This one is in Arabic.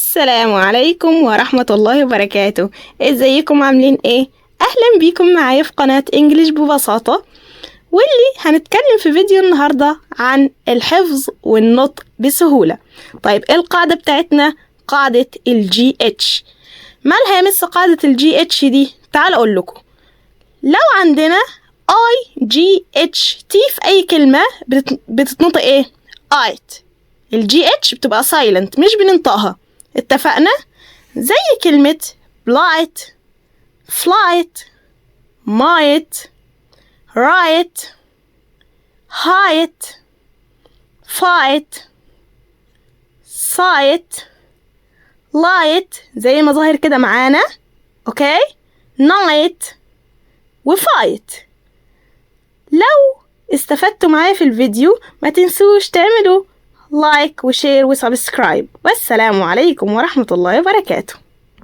السلام عليكم ورحمة الله وبركاته. ازيكم عاملين ايه؟ اهلا بيكم معايا في قناة انجليش ببساطة، واللي هنتكلم في فيديو النهاردة عن الحفظ والنطق بسهولة. طيب ايه القاعدة بتاعتنا؟ قاعدة الجي اتش. مالها يا مس قاعدة الجي اتش دي؟ تعال اقول لكم. لو عندنا اي جي اتش تي في اي كلمة بتتنطق ايه؟ ايت. الجي اتش بتبقى سايلنت، مش بننطقها، اتفقنا؟ زي كلمة blight, flight, might, right, height, fight, sight, light زي ما ظاهر كده معانا، اوكي؟ night وfight. لو استفدتوا معايا في الفيديو ما تنسوش تعملوا لايك وشير وسبسكرايب، والسلام عليكم ورحمة الله وبركاته.